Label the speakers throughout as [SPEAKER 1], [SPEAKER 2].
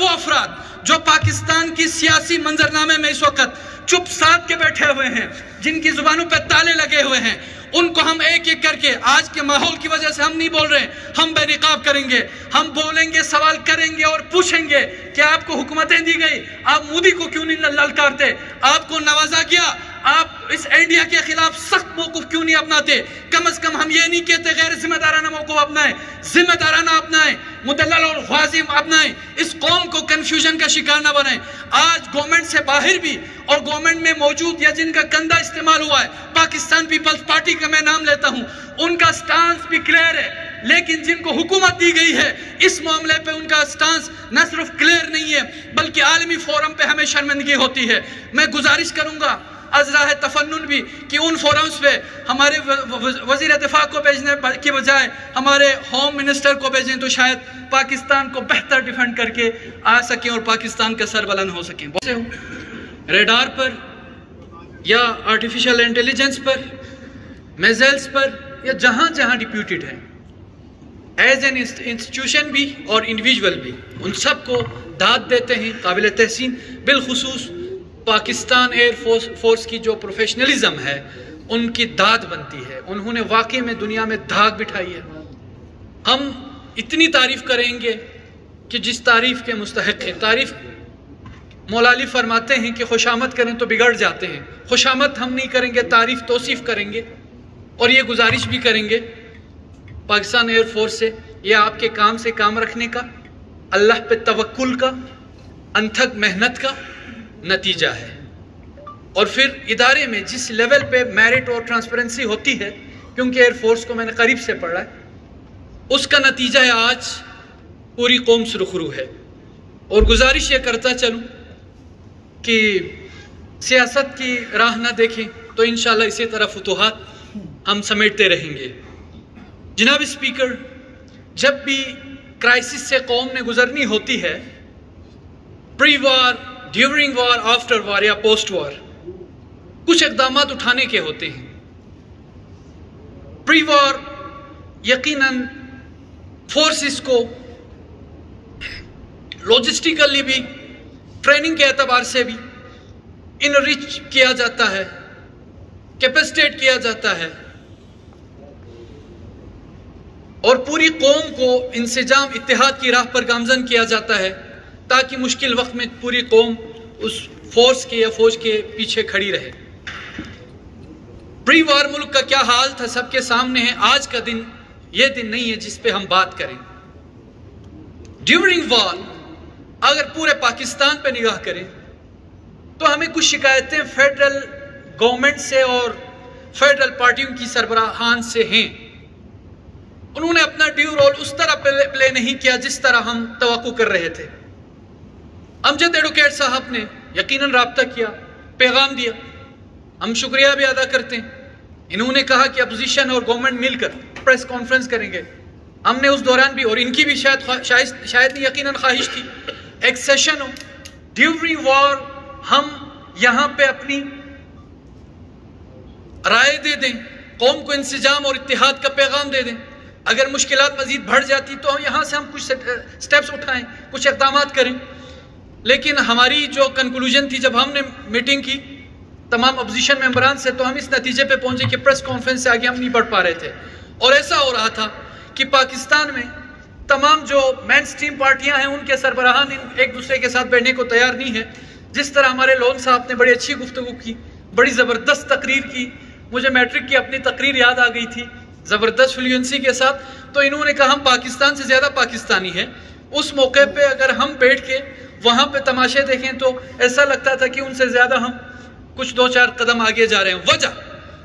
[SPEAKER 1] وہ افراد جو پاکستان کی سیاسی منظرنامے میں اس وقت چپ ساتھ کے بیٹھے ہوئے ہیں، جن کی زبانوں پہ تالے لگے ہوئے ہیں، ان کو ہم ایک ایک کر کے، آج کے ماحول کی وجہ سے ہم نہیں بول رہے، ہم بے نقاب کریں گے، ہم بولیں گے، سوال کریں گے اور پوچھیں گے کہ آپ کو حکومتیں دی گئی، آپ مودی کو کیوں نہیں للکارتے؟ آپ کو نوازا گیا، آپ اس انڈیا کے خلاف سخت موقف کیوں نہیں اپناتے؟ کم از کم ہم یہ نہیں کہتے غیر ذمہ دارانہ موقف اپنائیں، ذمہ دارانہ اپنائیں، مدلل اور غازی اپنائیں، اس قوم کو کنفیوژن کا شکار نہ بنائیں۔ آج گورنمنٹ سے باہر بھی اور گورنمنٹ میں موجود یا جن کا کندھا استعمال ہوا ہے، پاکستان پیپلز پارٹی کا میں نام لیتا ہوں، ان کا سٹانس بھی کلیئر ہے، لیکن جن کو حکومت دی گئی ہے اس معاملے پہ ان کا سٹانس نہ صرف کلیئر نہیں ہے بلکہ عالمی فورم پہ ہمیں شرمندگی ہوتی ہے۔ میں گزارش کروں گا از راہ تفنن بھی کہ ان فورمز پہ ہمارے وزیر دفاع کو بھیجنے کی بجائے ہمارے ہوم منسٹر کو بھیجیں تو شاید پاکستان کو بہتر ڈیفینڈ کر کے آ سکیں اور پاکستان کا سر بلند ہو سکیں۔ ریڈار پر یا آرٹیفیشل انٹیلیجنس پر، میزائلز پر، یا جہاں جہاں ڈپیوٹیڈ ہیں، ایز این انسٹیٹیوشن بھی اور انڈیویجول بھی، ان سب کو داد دیتے ہیں، قابل تحسین۔ بالخصوص پاکستان ایئر فورس کی جو پروفیشنلزم ہے ان کی داد بنتی ہے، انہوں نے واقعی میں دنیا میں دھاگ بٹھائی ہے۔ ہم اتنی تعریف کریں گے کہ جس تعریف کے مستحق ہیں۔ تعریف مولا علی فرماتے ہیں کہ خوشامد کریں تو بگڑ جاتے ہیں، خوشامد ہم نہیں کریں گے، تعریف توصیف کریں گے، اور یہ گزارش بھی کریں گے پاکستان ایئر فورس سے، یہ آپ کے کام سے کام رکھنے کا، اللہ پہ توکل کا، انتھک محنت کا نتیجہ ہے۔ اور پھر ادارے میں جس لیول پہ میرٹ اور ٹرانسپیرنسی ہوتی ہے، کیونکہ ایئر فورس کو میں نے قریب سے پڑھا ہے، اس کا نتیجہ ہے آج پوری قوم سرخرو ہے۔ اور گزارش یہ کرتا چلوں کہ سیاست کی راہ نہ دیکھیں تو انشاءاللہ اسی طرح فتوحات ہم سمیٹتے رہیں گے۔ جناب اسپیکر، جب بھی کرائسس سے قوم نے گزرنی ہوتی ہے، پری وار، ڈیورنگ وار، آفٹر وار یا پوسٹ وار، کچھ اقدامات اٹھانے کے ہوتے ہیں۔ پری وار یقیناً فورسز کو لاجسٹیکلی بھی، ٹریننگ کے اعتبار سے بھی انریچ کیا جاتا ہے، کیپیسٹیٹ کیا جاتا ہے، اور پوری قوم کو انسجام، اتحاد کی راہ پر گامزن کیا جاتا ہے تاکہ مشکل وقت میں پوری قوم اس فورس کے یا فوج کے پیچھے کھڑی رہے۔ پری وار ملک کا کیا حال تھا سب کے سامنے ہے۔ آج کا دن یہ دن نہیں ہے جس پہ ہم بات کریں۔ ڈیورنگ وار اگر پورے پاکستان پہ نگاہ کریں تو ہمیں کچھ شکایتیں فیڈرل گورنمنٹ سے اور فیڈرل پارٹیوں کی سربراہان سے ہیں۔ انہوں نے اپنا ڈیو رول اس طرح پلے نہیں کیا جس طرح ہم توقع کر رہے تھے۔ امجد ایڈوکیٹ صاحب نے یقیناً رابطہ کیا، پیغام دیا، ہم شکریہ بھی ادا کرتے ہیں۔ انہوں نے کہا کہ اپوزیشن اور گورنمنٹ مل کر پریس کانفرنس کریں گے۔ ہم نے اس دوران بھی، اور ان کی بھی شاید یقیناً خواہش تھی، ایک سیشن ہو ڈیورنگ وار، ہم یہاں پہ اپنی رائے دے دیں، قوم کو انسجام اور اتحاد کا پیغام دے دیں۔ اگر مشکلات مزید بڑھ جاتی تو یہاں سے ہم کچھ سٹیپس اٹھائیں، کچھ اقدامات کریں۔ لیکن ہماری جو کنکلوژن تھی جب ہم نے میٹنگ کی تمام اپوزیشن ممبران سے، تو ہم اس نتیجے پہ پہنچے کہ پریس کانفرنس سے آگے ہم نہیں بڑھ پا رہے تھے۔ اور ایسا ہو رہا تھا کہ پاکستان میں تمام جو مین سٹریم پارٹیاں ہیں ان کے سربراہان ایک دوسرے کے ساتھ بیٹھنے کو تیار نہیں ہے۔ جس طرح ہمارے لون صاحب نے بڑی اچھی گفتگو کی، بڑی زبردست تقریر کی، مجھے میٹرک کی اپنی تقریر یاد آ گئی تھی زبردست فلوئنسی کے ساتھ۔ تو انہوں نے کہا ہم پاکستان سے زیادہ پاکستانی ہیں۔ اس موقع پہ اگر ہم بیٹھ کے وہاں پہ تماشے دیکھیں تو ایسا لگتا تھا کہ ان سے زیادہ ہم کچھ دو چار قدم آگے جا رہے ہیں۔ وجہ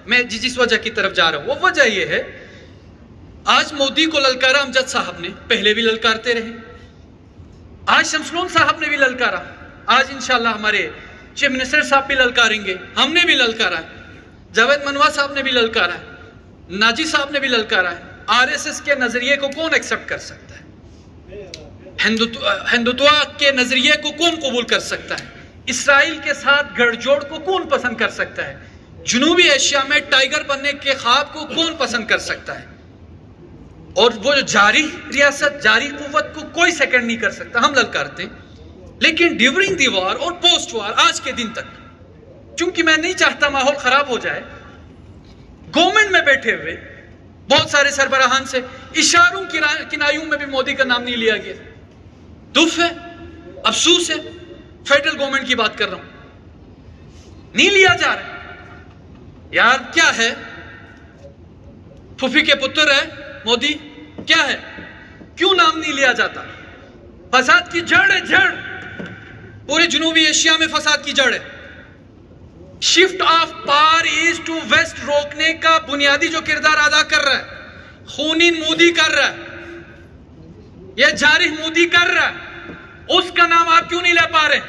[SPEAKER 1] میں جس وجہ کی طرف جا رہا ہوں وہ وجہ یہ ہے، آج مودی کو للکارا امجد صاحب نے، پہلے بھی للکارتے رہے، آج شمسلون صاحب نے بھی للکارا، آج انشاءاللہ ہمارے چیف منسٹر صاحب بھی للکاریں گے، ہم نے بھی للکارا ہے، جاوید منوا صاحب نے بھی للکارا ہے، ناجی صاحب نے بھی للکارا ہے۔ آر ایس ایس کے نظریے کو کون ایکسپٹ کر سکتا ہے؟ ہندوتوا کے نظریے کو کون قبول کر سکتا ہے؟ اسرائیل کے ساتھ گڑ جوڑ کو کون پسند کر سکتا ہے؟ جنوبی ایشیا میں ٹائیگر بننے کے خواب کو کون پسند کر سکتا ہے؟ اور وہ جو جاری ریاست، جاری قوت کو کوئی سیکنڈ نہیں کر سکتا۔ ہم للکارتے ہیں لیکن ڈیورنگ دی وار اور پوسٹ وار آج کے دن تک، چونکہ میں نہیں چاہتا ماحول خراب ہو جائے، گورنمنٹ میں بیٹھے ہوئے بہت سارے سربراہان سے اشاروں کنایوں میں بھی مودی کا نام نہیں لیا گیا۔ دکھ ہے، افسوس ہے، فیڈرل گورنمنٹ کی بات کر رہا ہوں، نہیں لیا جا رہا۔ یار کیا ہے، پھوپھی کے پتر ہے مودی، کیا ہے، کیوں نام نہیں لیا جاتا؟ فساد کی جڑ ہے، جڑ پورے جنوبی ایشیا میں فساد کی جڑ ہے۔ Shift of power east to west روکنے کا بنیادی جو کردار ادا کر رہا ہے خونین مودی کر رہا ہے، یہ جارح مودی کر رہا ہے، اس کا نام آپ کیوں نہیں لے پا رہے؟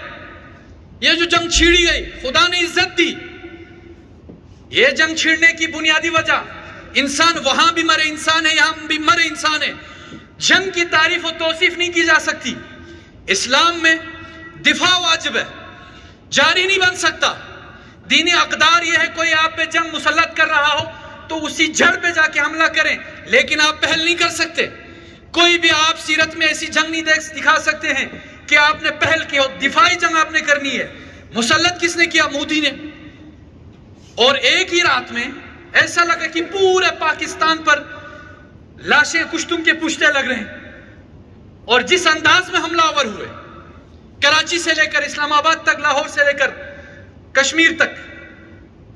[SPEAKER 1] یہ جو جنگ چھیڑی گئی، خدا نے عزت دی، یہ جنگ چھیڑنے کی بنیادی وجہ انسان وہاں بھی مرے انسان ہے، یہاں بھی مرے انسان ہے۔ جنگ کی تعریف و توصیف نہیں کی جا سکتی۔ اسلام میں دفاع واجب ہے، جاری نہیں بن سکتا۔ دینی اقدار یہ ہے کوئی آپ پہ جنگ مسلط کر رہا ہو تو اسی جڑ پہ جا کے حملہ کریں، لیکن آپ پہل نہیں کر سکتے۔ کوئی بھی آپ سیرت میں ایسی جنگ نہیں دکھا سکتے ہیں کہ آپ نے پہل کی ہو، دفاعی جنگ آپ نے کرنی ہے۔ مسلط کس نے کیا؟ مودی نے۔ اور ایک ہی رات میں ایسا لگا کہ پورے پاکستان پر لاشیں کشتوں کے پشتے لگ رہے ہیں، اور جس انداز میں حملہ آور ہوئے، کراچی سے لے کر اسلام آباد تک، لاہور سے لے کر کشمیر تک،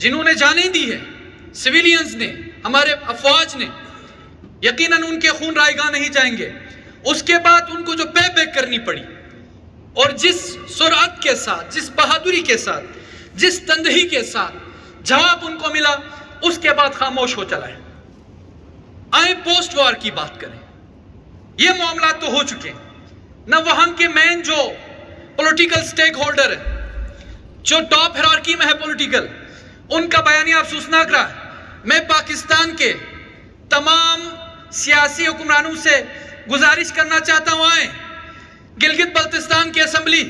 [SPEAKER 1] جنہوں نے جانیں دی ہے سویلینز نے، ہمارے افواج نے، یقیناً ان کے خون رائے گاہ نہیں جائیں گے۔ اس کے بعد ان کو جو پے بیک کرنی پڑی، اور جس سرعت کے ساتھ، جس بہادری کے ساتھ، جس تندہی کے ساتھ جواب ان کو ملا، اس کے بعد خاموش ہو چلا ہے۔ آئیں پوسٹ وار کی بات کریں۔ یہ معاملات تو ہو چکے ہیں، نہ وہاں کے مین جو پولیٹیکل سٹیک ہولڈر ہے، جو ٹاپ ہیرارکی میں ہے پولیٹیکل، ان کا بیانیہ افسوسناک رہا ہے۔ میں پاکستان کے تمام سیاسی حکمرانوں سے گزارش کرنا چاہتا ہوں، آئیں گلگت بلتستان کی اسمبلی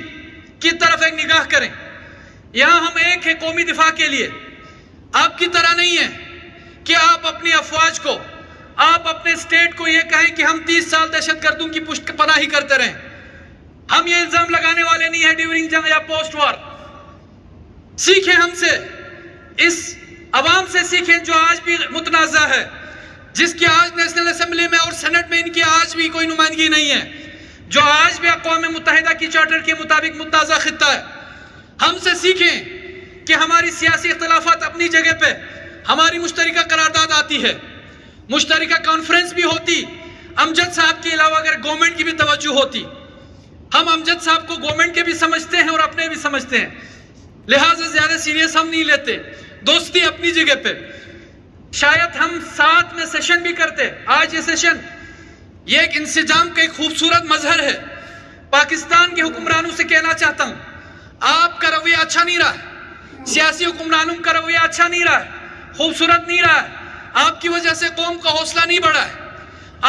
[SPEAKER 1] کی طرف ایک نگاہ کریں۔ یہاں ہم ایک ہیں قومی دفاع کے لیے، آپ کی طرح نہیں ہے کہ آپ اپنی افواج کو، آپ اپنے سٹیٹ کو یہ کہیں کہ ہم 30 سال دہشت گردوں کی پشت پناہی کرتے رہیں۔ ہم یہ الزام لگانے والے نہیں ہیں ڈیورنگ جنگ یا پوسٹ وار۔ سیکھیں ہم سے، اس عوام سے سیکھیں جو آج بھی متنازع ہے، جس کی آج نیشنل اسمبلی میں اور سینٹ میں ان کی آج بھی کوئی نمائندگی نہیں ہے، جو آج بھی اقوام متحدہ کی چارٹر کے مطابق متنازع خطہ ہے۔ ہم سے سیکھیں کہ ہماری سیاسی اختلافات اپنی جگہ پہ، ہماری مشترکہ قرارداد آتی ہے، مشترکہ کانفرنس بھی ہوتی، امجد صاحب کے علاوہ اگر گورنمنٹ کی بھی توجہ ہوتی۔ ہم امجد صاحب کو گورنمنٹ کے بھی سمجھتے ہیں اور اپنے بھی سمجھتے ہیں، لہٰذا زیادہ سیریس ہم نہیں لیتے۔ دوستی اپنی جگہ پہ، شاید ہم ساتھ میں سیشن بھی کرتے۔ آج یہ سیشن، یہ ایک انسجام کا ایک خوبصورت مظہر ہے۔ پاکستان کے حکمرانوں سے کہنا چاہتا ہوں، آپ کا رویہ اچھا نہیں رہا ہے، سیاسی حکمرانوں کا رویہ اچھا نہیں رہا ہے، خوبصورت نہیں رہا ہے۔ آپ کی وجہ سے قوم کا حوصلہ نہیں بڑھا ہے۔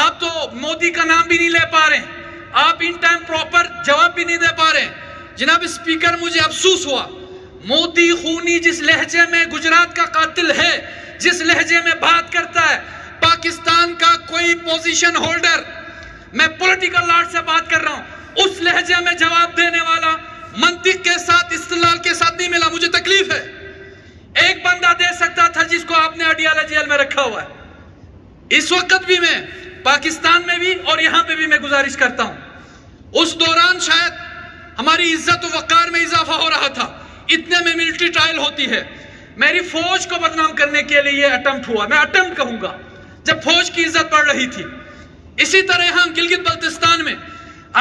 [SPEAKER 1] آپ تو مودی کا نام بھی نہیں لے پا رہے ہیں، آپ ان ٹائم پراپر جواب بھی نہیں دے پا رہے ہیں۔ جناب اسپیکر، مجھے افسوس ہوا، مودی خونی جس لہجے میں گجرات کا قاتل ہے، جس لہجے میں بات کرتا ہے، پاکستان کا کوئی پوزیشن ہولڈر، میں پولیٹیکل لارڈ سے بات کر رہا ہوں، اس لہجے میں جواب دینے والا منطق کے ساتھ، استدلال کے ساتھ نہیں ملا۔ مجھے تکلیف ہے۔ ایک بندہ دے سکتا تھا جس کو آپ نے اڈیالہ جیل میں رکھا ہوا ہے۔ اس وقت بھی میں پاکستان میں بھی اور یہاں پہ بھی میں گزارش کرتا ہوں، اس دوران شاید ہماری عزت و وقار میں اضافہ ہو رہا تھا، اتنے میں ملٹری ٹرائل ہوتی ہے۔ میری فوج کو بدنام کرنے کے لیے یہ اٹمپٹ ہوا، میں اٹمپٹ کہوں گا، جب فوج کی عزت بڑھ رہی تھی۔ اسی طرح یہاں گلگت بلتستان میں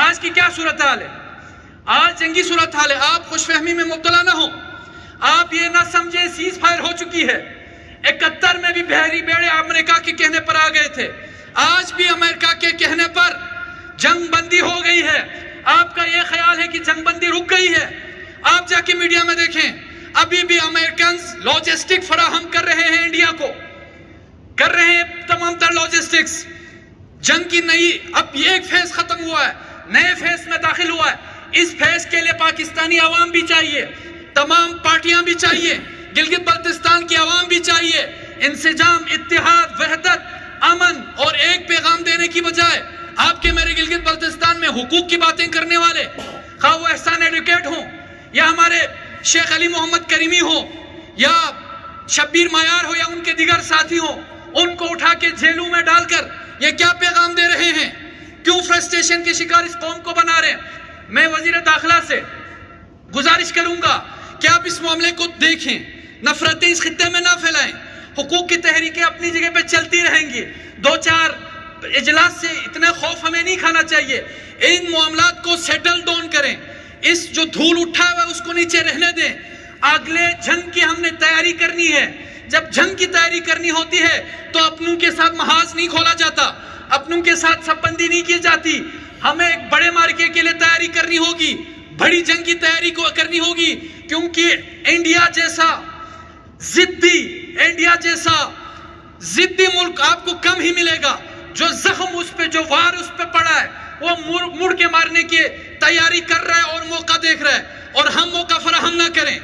[SPEAKER 1] آج کی کیا صورتحال ہے؟ آج جنگی صورتحال ہے۔ آپ خوش فہمی میں مبتلا نہ ہو، آپ یہ نہ سمجھے سیز فائر ہو چکی ہے۔ 71 میں بھی بحری بیڑے امریکہ کے کہنے پر آ گئے تھے، آج بھی امریکہ کے کہنے پر جنگ بندی ہو گئی ہے۔ آپ کا یہ خیال ہے کہ جنگ بندی رک گئی ہے؟ آپ جا کے میڈیا میں دیکھیں، ابھی بھی امریکنز لاجسٹک فراہم کر رہے ہیں، انڈیا کو کر رہے ہیں تمام تر لاجسٹکس۔ جنگ کی نئی، اب یہ ایک فیز ختم ہوا ہے، نئے فیز میں داخل ہوا ہے۔ اس فیز کے لیے پاکستانی عوام بھی چاہیے، تمام پارٹیاں بھی چاہیے، گلگت بلتستان کی عوام بھی چاہیے۔ انسجام، اتحاد، وحدت، امن اور ایک پیغام دینے کی بجائے آپ کے میرے گلگت بلتستان میں حقوق کی باتیں کرنے والے، خواہ وہ احسان ایڈوکیٹ ہوں یا ہمارے شیخ علی محمد کریمی ہو یا شبیر معیار ہو یا ان کے دیگر ساتھی ہوں، ان کو اٹھا کے جیلوں میں ڈال کر یہ کیا پیغام دے رہے ہیں؟ کیوں فرسٹریشن کے شکار اس قوم کو بنا رہے ہیں؟ میں وزیر داخلہ سے گزارش کروں گا کہ آپ اس معاملے کو دیکھیں، نفرتیں اس خطے میں نہ پھیلائیں، حقوق کی تحریکیں اپنی جگہ پہ چلتی رہیں گی، 2-4 اجلاس سے اتنا خوف ہمیں نہیں کھانا چاہیے، ان معاملات کو سیٹل ڈاؤن کریں، اس جو دھول اٹھا ہوا ہے اس کو نیچے رہنے دیں، اگلے جنگ کی ہم نے تیاری کرنی ہے، جب جنگ کی تیاری کرنی ہوتی ہے تو اپنوں کے ساتھ محاذ نہیں کھولا جاتا، اپنوں کے ساتھ سب بندی نہیں کی جاتی، ہمیں ایک بڑے مارکے کے لیے تیاری کرنی ہوگی، بڑی جنگ کی تیاری کو کرنی ہوگی، کیونکہ انڈیا جیسا ضدی ملک آپ کو کم ہی ملے گا، جو زخم اس پہ، جو وار اس پہ پڑا ہے وہ مڑ کے مارنے کی تیاری کر رہا ہے اور موقع دیکھ رہا ہے، اور ہم موقع فراہم نہ کریں،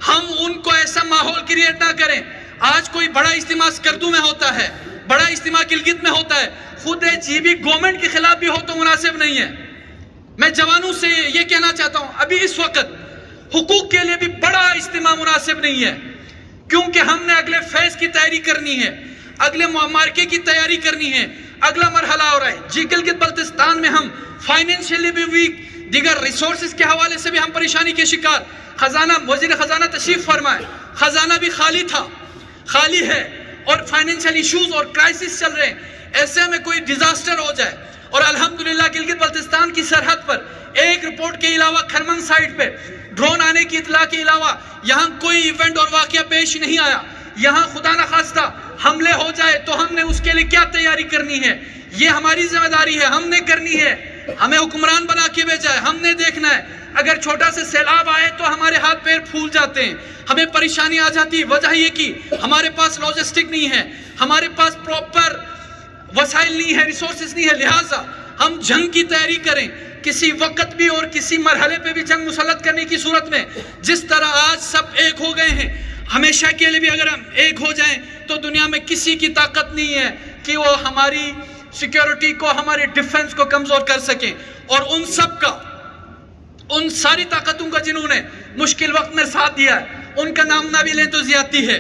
[SPEAKER 1] ہم ان کو ایسا ماحول کریٹ نہ کریں۔ آج کوئی بڑا اجتماع سکردو میں ہوتا ہے، بڑا اجتماع گلگت میں ہوتا ہے، خود جی بی گورنمنٹ کے خلاف بھی ہو تو مناسب نہیں ہے۔ میں جوانوں سے یہ کہنا چاہتا ہوں، ابھی اس وقت حقوق کے لیے بھی بڑا اجتماع مناسب نہیں ہے، کیونکہ ہم نے اگلے فیز کی تیاری کرنی ہے، اگلے مارکے کی تیاری کرنی ہے، اگلا مرحلہ ہو رہا ہے۔ جی گلگت بلتستان میں ہم فائنینشلی بھی ویک، دیگر ریسورسز کے حوالے سے بھی ہم پریشانی کے شکار، خزانہ، وزیر خزانہ تشریف فرمائے، خزانہ بھی خالی ہے اور فائنینشل ایشوز اور کرائسس چل رہے ہیں، ایسے میں کوئی ڈیزاسٹر ہو جائے، اور الحمدللہ گلگت بلتستان کی سرحد پر ایک رپورٹ کے علاوہ کھرمنگ سائٹ پہ ڈرون آنے کی اطلاع کے علاوہ یہاں کوئی ایونٹ اور واقعہ پیش نہیں آیا، یہاں خدا نخواستہ حملے ہو جائے تو ہم نے اس کے لیے کیا تیاری کرنی ہے؟ یہ ہماری ذمہ داری ہے، ہم نے کرنی ہے، ہمیں حکمران بنا کے بھیجا ہے، ہم نے دیکھنا ہے۔ اگر چھوٹا سے سیلاب آئے تو ہمارے ہاتھ پیر پھول جاتے ہیں، ہمیں پریشانی آ جاتی ہے، وجہ یہ کہ ہمارے پاس لاجسٹک نہیں ہے، ہمارے پاس پراپر وسائل نہیں ہے، ریسورسز نہیں ہے، لہٰذا ہم جنگ کی تیاری کریں، کسی وقت بھی اور کسی مرحلے پہ بھی جنگ مسلط کرنے کی صورت میں جس طرح آج سب ایک ہو گئے ہیں، ہمیشہ کے لیے بھی اگر ہم ایک ہو جائیں تو دنیا میں کسی کی طاقت نہیں ہے کہ وہ ہماری سیکیورٹی کو، ہماری ڈیفنس کو کمزور کر سکیں، اور ان سب کا، ان ساری طاقتوں کا جنہوں نے مشکل وقت میں ساتھ دیا ہے، ان کا نام نہ بھی لیں تو زیادتی ہے۔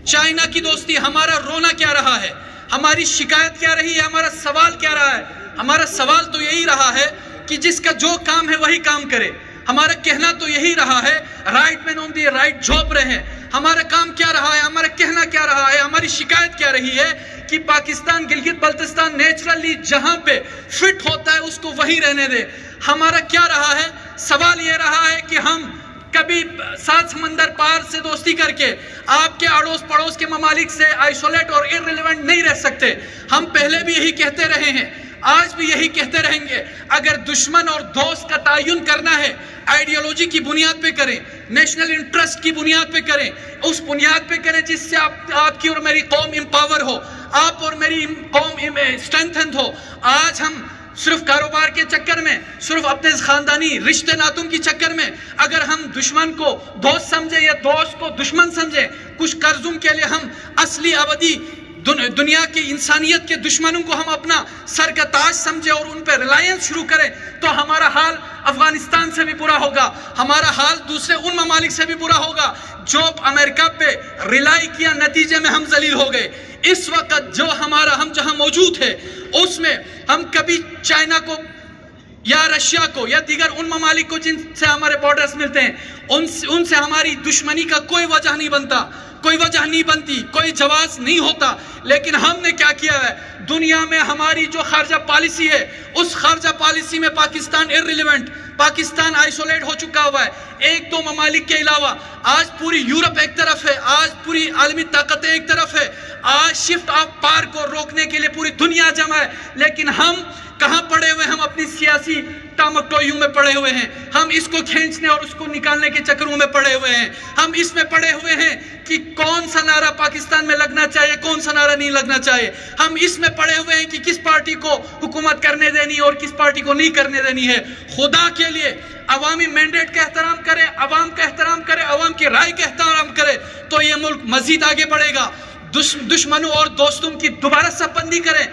[SPEAKER 1] چائنا کی دوستی، ہمارا رونا کیا رہا ہے، ہماری شکایت کیا رہی ہے، ہمارا سوال کیا رہا ہے؟ ہمارا سوال تو یہی رہا ہے کہ جس کا جو کام ہے وہی کام کرے، ہمارا کہنا تو یہی رہا ہے right man on the right job رہے، ہمارا کام کیا رہا ہے، ہمارا کہنا کیا رہا ہے، ہماری شکایت کیا رہی ہے کہ پاکستان گلگت بلتستان نیچرلی جہاں پہ فٹ ہوتا ہے اس کو وہی رہنے دے۔ ہمارا کیا رہا ہے؟ سوال یہ رہا ہے کہ ہم کبھی 7 سمندر پار سے دوستی کر کے آپ کے اڑوس پڑوس کے ممالک سے آئسولیٹ اور irrelevant نہیں رہ سکتے۔ ہم پہلے بھی یہی کہتے رہے ہیں، آج بھی یہی کہتے رہیں گے، اگر دشمن اور دوست کا تعین کرنا ہے آئیڈیالوجی کی بنیاد پہ کریں، نیشنل انٹرسٹ کی بنیاد پہ کریں، اس بنیاد پہ کریں جس سے آپ کی اور میری قوم امپاور ہو، آپ اور میری قوم اسٹرینتھنڈ ہو۔ آج ہم صرف کاروبار کے چکر میں، صرف اپنے خاندانی رشتے ناتوں کی چکر میں اگر ہم دشمن کو دوست سمجھیں یا دوست کو دشمن سمجھیں، کچھ قرضوں کے لیے ہم اصلی ابدی دنیا کی انسانیت کے دشمنوں کو ہم اپنا سر کا تاج سمجھے اور ان پہ ریلائنس شروع کریں، تو ہمارا حال افغانستان سے بھی برا ہوگا، ہمارا حال دوسرے ان ممالک سے بھی برا ہوگا جو امریکہ پہ ریلائی کیا، نتیجے میں ہم ذلیل ہو گئے۔ اس وقت جو ہم جہاں موجود ہے اس میں ہم کبھی چائنا کو یا رشیا کو یا دیگر ان ممالک کو جن سے ہمارے بارڈرز ملتے ہیں ان سے ہماری دشمنی کا کوئی وجہ نہیں بنتا، کوئی وجہ نہیں بنتی، کوئی جواز نہیں ہوتا، لیکن ہم نے کیا کیا ہے؟ دنیا میں ہماری جو خارجہ پالیسی ہے اس خارجہ پالیسی میں پاکستان irrelevant، پاکستان آئسولیٹ ہو چکا ہوا ہے، 1-2 ممالک کے علاوہ۔ آج پوری یورپ ایک طرف ہے، آج پوری عالمی طاقتیں ایک طرف ہے، آج شفٹ آف پار کو روکنے کے لیے پوری دنیا جمع ہے، لیکن ہم کہاں پڑے ہوئے؟ ہم اپنی سیاسی ٹامکٹوئیوں میں پڑے ہوئے ہیں، ہم اس کو کھینچنے اور اس کو نکالنے کے چکروں میں پڑے ہوئے ہیں، ہم اس میں پڑے ہوئے ہیں کہ کون سا نعرہ پاکستان میں لگنا چاہیے، کون سا نعرہ نہیں لگنا چاہیے، ہم اس میں پڑے ہوئے ہیں کہ کس پارٹی کو حکومت کرنے دینی اور کس پارٹی کو نہیں کرنے دینی ہے۔ خدا کے لیے عوامی مینڈیٹ کا احترام کرے، عوام کا احترام کرے، عوام کی رائے کا احترام کرے تو یہ ملک مزید آگے بڑھے گا۔ دشمنوں اور دوستوں کی دوبارہ صف بندی کریں۔